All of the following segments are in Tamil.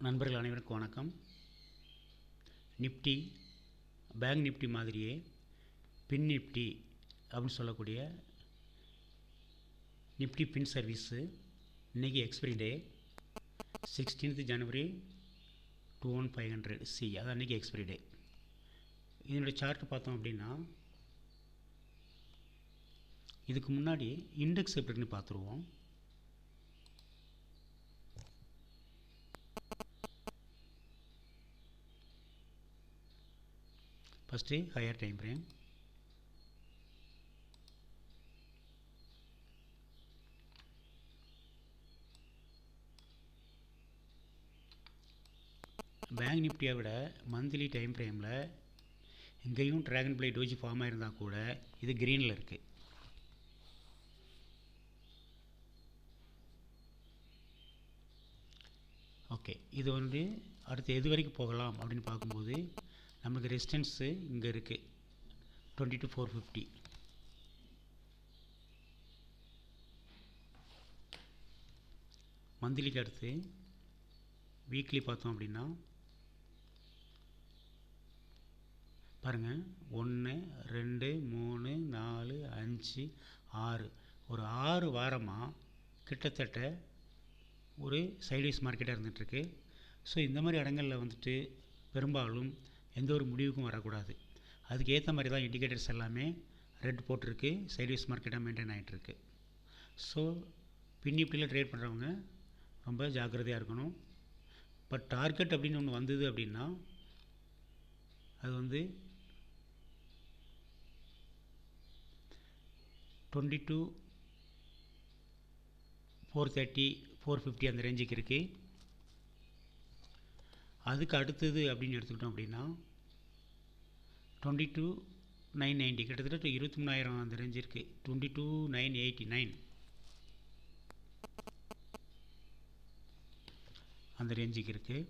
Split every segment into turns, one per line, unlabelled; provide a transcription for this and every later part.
நண்பர்கள் அனைவருக்கும் வணக்கம். நிஃப்டி பேங்க் நிஃப்டி மாதிரியே பின் நிஃப்டி அப்படின்னு சொல்லக்கூடிய நிஃப்டி பின் சர்வீஸு இன்றைக்கி எக்ஸ்பிரி டே 16th January 21500 சி, அது அன்றைக்கி எக்ஸ்பிரி டே. இதனுடைய சார்ட் பார்த்தோம் அப்படின்னா இதுக்கு முன்னாடி இண்டெக்ஸ் எப்படின்னு பார்த்துருவோம். First higher time frame, bank நிஃப்டியை விட மந்த்லி டைம் ஃப்ரேமில் இங்கேயும் ட்ராகன் பிளை டோஜி ஃபார்ம் ஆகிருந்தால் கூட இது க்ரீனில் இருக்குது. ஓகே, இது வந்து அடுத்து எது வரைக்கும் போகலாம் அப்படின்னு பார்க்கும்போது நமக்கு ரெசிஸ்டன்ஸு இங்கே இருக்குது 22,450. மந்த்லிக்கு அடுத்து வீக்லி பார்த்தோம் அப்படின்னா பாருங்கள், 1 2 3 4 5 6 ஒரு 6 வாரமாக கிட்டத்தட்ட ஒரு சைட்வேஸ் மார்க்கெட்டாக இருந்துகிட்ருக்கு. ஸோ இந்த மாதிரி இடங்களில் வந்துட்டு பெரும்பாலும் எந்த ஒரு முடிவுக்கும் வரக்கூடாது. அதுக்கு ஏற்ற மாதிரி தான் இண்டிகேட்டர்ஸ் எல்லாமே ரெட் போட்டிருக்கு, சைட்வேஸ் மார்க்கெட்டாக மெயின்டைன் ஆகிட்டுருக்கு. ஸோ பின் நிஃப்டியில் ட்ரேட் பண்ணுறவங்க ரொம்ப ஜாக்கிரதையாக இருக்கணும். பட் டார்கெட் அப்படின்னு ஒன்று வந்தது அப்படின்னா அது வந்து 22,430 450 அந்த ரேஞ்சுக்கு இருக்குது. அதுக்கு அடுத்தது அப்படின்னு எடுத்துக்கிட்டோம் அப்படின்னா 22,990 கிட்டத்தட்ட 23,000 அந்த ரேஞ்சு இருக்குது. 22,989 அந்த ரேஞ்சுக்கு இருக்குது.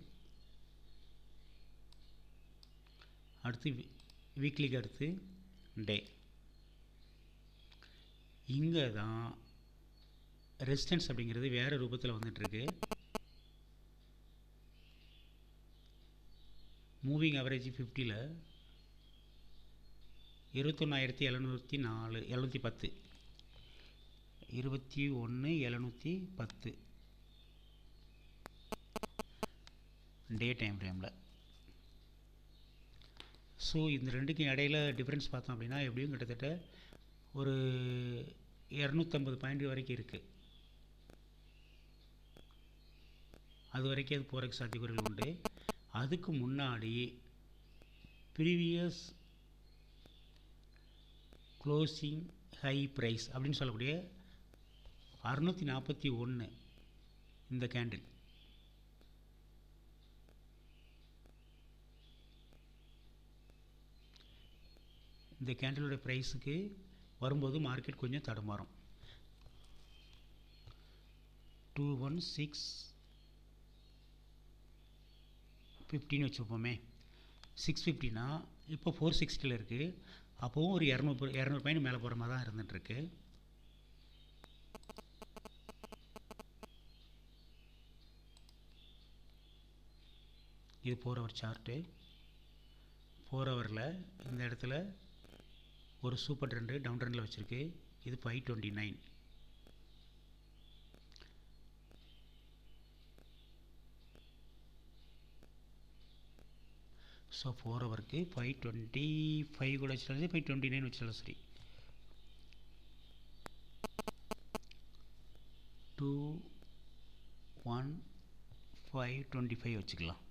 அடுத்து வீக்லிக்கு அடுத்து டே, இங்கே தான் ரெசிஸ்டன்ஸ் அப்படிங்கிறது வேறு ரூபத்தில் வந்துட்டுருக்கு. மூவிங் ஆவரேஜ் 50ல் 21,710 21,710 டே டைம் ஃப்ரேமில். ஸோ இந்த ரெண்டுக்கும் இடையில டிஃப்ரென்ஸ் பார்த்தோம் அப்படின்னா எப்படியும் கிட்டத்தட்ட ஒரு 250 பாயிண்ட் வரைக்கும் இருக்குது. அது வரைக்கும் அது போகிறதுக்கு சாத்தியக்கூறுகள் உண்டு. அதுக்கு முன்னாடி ப்ரீவியஸ் க்ளோசிங் ஹை ப்ரைஸ் அப்படின்னு சொல்லக்கூடிய 641 இந்த கேண்டில், இந்த கேண்டிலோட ப்ரைஸுக்கு வரும்போது மார்க்கெட் கொஞ்சம் தடுமாறும். 21650 வச்சுப்போமே, 650னா இப்போ 460 இருக்குது. அப்போவும் ஒரு 200 பாயிண்ட் மேலே போகிற மாதிரி தான் இருந்துகிட்ருக்கு. இது 4 ஹவர் சார்ட்டு. 4 ஹவரில் இந்த இடத்துல ஒரு சூப்பர் ட்ரெண்டு டவுன் ட்ரெண்டில் வச்சுருக்கு. இது 529. ஸோ 4 ஹவருக்கு 525 கூட வச்சாலும் சரி, 529 வச்சாலும் சரி. 21,525 வச்சுக்கலாம்,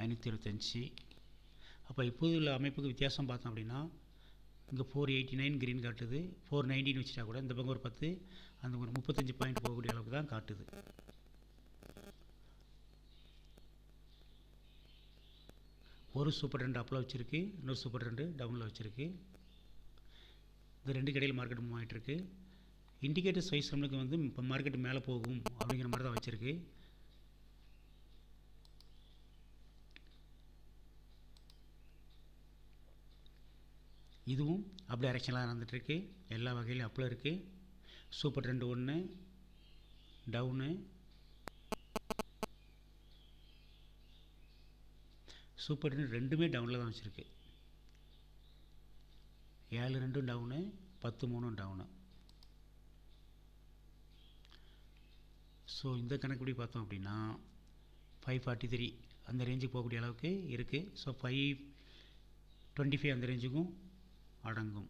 525. அப்போ இப்போது உள்ள அமைப்புக்கு வித்தியாசம் பார்த்தோம் அப்படின்னா இங்கே 489 க்ரீன் காட்டுது, 419 வச்சுட்டா கூட இந்த பக்கம் ஒரு 10 அந்த ஒரு 35 பாயிண்ட் போகக்கூடிய அளவுக்கு தான் காட்டுது. ஒரு சூப்பர் ட்ரெண்ட் அப்பில் வச்சுருக்கு, இன்னொரு சூப்பர் ட்ரெண்டு டவுனில் வச்சுருக்கு. இந்த ரெண்டு கடையில் மார்க்கெட் மூவ் ஆகிட்டுருக்கு. இண்டிகேட்டர்ஸ் வைஸ் நம்மளுக்கு வந்து இப்போ மார்க்கெட் மேலே போகும் அப்படிங்கிற மாதிரி தான் வச்சுருக்கு. இதுவும் அப் டைரக்ஷனில் நடந்துகிட்ருக்கு, எல்லா வகையிலும் அப்பில் இருக்குது. Super trend 1 down, super trend ரெண்டுமே டவுனில் தான் வச்சுருக்கு. 7.2 டவுனு, 10.3 டவுனு. ஸோ இந்த கணக்குப்படி பார்த்தோம் அப்படின்னா 543 அந்த ரேஞ்சுக்கு போகக்கூடிய அளவுக்கு இருக்குது. ஸோ 525 அந்த ரேஞ்சுக்கும் அடங்கும்.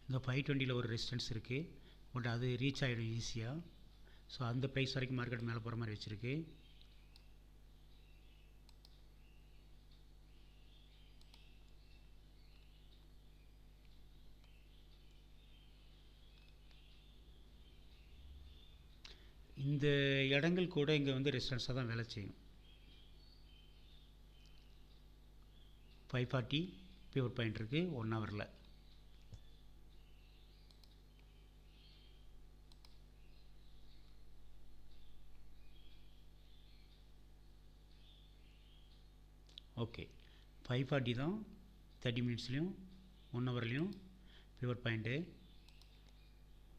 இங்கே 520 ஒரு ரெசிஸ்டன்ஸ் இருக்குது, பட் அது ரீச் ஆகிடும் ஈஸியாக. ஸோ அந்த ப்ரைஸ் வரைக்கும் மார்க்கெட் மேலே போகிற மாதிரி வச்சுருக்கு. இந்த இடங்கள் கூட இங்கே வந்து ரெசிஸ்டன்ஸாக தான் வேலை செய்யும். 540 பியூர் பாயிண்ட் இருக்குது 1 ஹவரில். ஓகே, 540 தான் 30 மினிட்ஸ்லேயும் 1 ஹவர்லேயும் பியூர் பாயிண்ட்டு.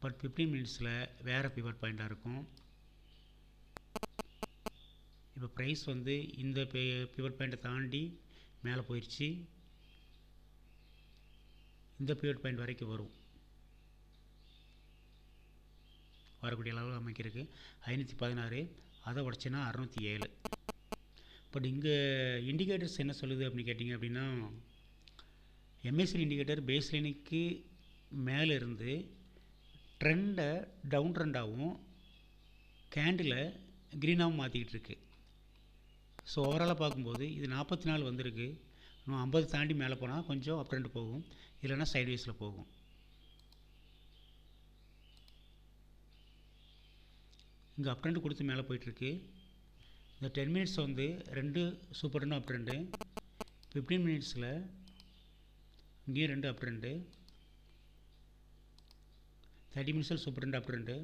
பட் 15 மினிட்ஸில் வேறு பியூர் பாயிண்ட்டாக இருக்கும். இப்போ ப்ரைஸ் வந்து இந்த பியூர் பாயிண்ட்டை தாண்டி மேலே போயிடுச்சு. இந்த பியூர் பாயிண்ட் வரைக்கும் வரும், வரக்கூடிய அளவில் அமைக்கிறதுக்கு 516, அதை உடச்சின்னா 607. பட் இங்கே இண்டிகேட்டர்ஸ் என்ன சொல்லுது அப்படின்னு கேட்டிங்க அப்படின்னா, எம்ஏசிடி இண்டிகேட்டர் பேஸ் லைனுக்கு மேலே இருந்து ட்ரெண்டை டவுன் ட்ரெண்டாகவும் கேண்டிலை க்ரீனாகவும் மாற்றிக்கிட்டு இருக்கு. ஸோ ஓவராலாக பார்க்கும்போது இது 44 வந்திருக்கு. இன்னும் 50 தாண்டி மேலே போனால் கொஞ்சம் அப் ட்ரெண்ட் போகும், இல்லைன்னா சைட்வேஸில் போகும். இங்கே அப் ட்ரெண்ட் கொடுத்து மேலே போயிட்டுருக்கு. இந்த 10 மினிட்ஸ் வந்து 2 சூப்பர் ட்ரெண்டும் அப் ட்ரெண்டு, 15 மினிட்ஸில் இங்கேயும் 2 அப் ட்ரெண்டு, 30 மினிட்ஸில் சூப்பர் ட்ரெண்ட் அப் ட்ரெண்டு,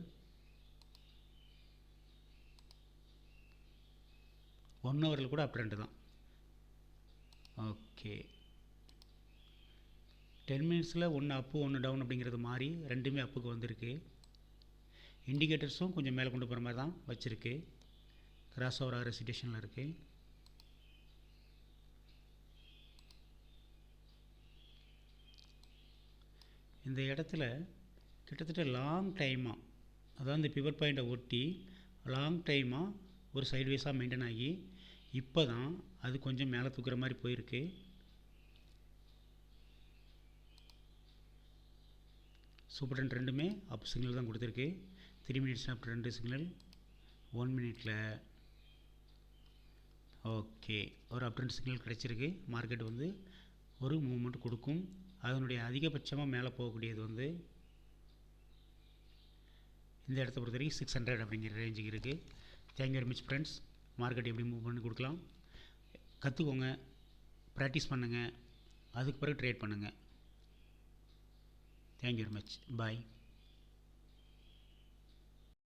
1 ஹவரில் கூட அப் ட்ரெண்டு தான். ஓகே, 10 மினிட்ஸில் 1 அப்பு 1 டவுன் அப்படிங்கிறது மாதிரி ரெண்டுமே அப்புக்கு வந்திருக்கு. இண்டிகேட்டர்ஸும் கொஞ்சம் மேலே கொண்டு போகிற மாதிரி தான் வச்சுருக்கு. கிராஸ் ஓவர் ஆகிற சிச்சுவேஷனில் இருக்குது. இந்த இடத்துல கிட்டத்தட்ட லாங் டைமாக, அதாவது இந்த பிவர் பாயிண்ட்டை ஒட்டி லாங் டைமாக ஒரு சைட்வேஸாக மெயின்டைன் ஆகி இப்போ தான் அது கொஞ்சம் மேலே தூக்குற மாதிரி போயிருக்கு. சூப்பர் ட்ரெண்ட் ரெண்டுமே அப் சிக்னல் தான் கொடுத்துருக்கு. 3 மினிட்ஸ் அப் ட்ரெண்ட் சிக்னல், 1 மினிட்டில் ஓகே ஒரு அப் ட்ரெண்ட் சிக்னல் கிடச்சிருக்கு. மார்க்கெட் வந்து ஒரு மூவ்மெண்ட் கொடுக்கும். அதனுடைய அதிகபட்சமாக மேலே போகக்கூடியது வந்து இந்த இடத்த பொறுத்த வரைக்கும் 600 அப்படிங்கிற ரேஞ்சுக்கு இருக்குது. Thank you very much friends. Market எப்படி மூவ் பண்ணி கொடுக்கலாம் கற்றுக்கோங்க, ப்ராக்டிஸ் பண்ணுங்கள், அதுக்கு பிறகு ட்ரேட் பண்ணுங்கள். தேங்க்யூ வெரி மச், பாய்.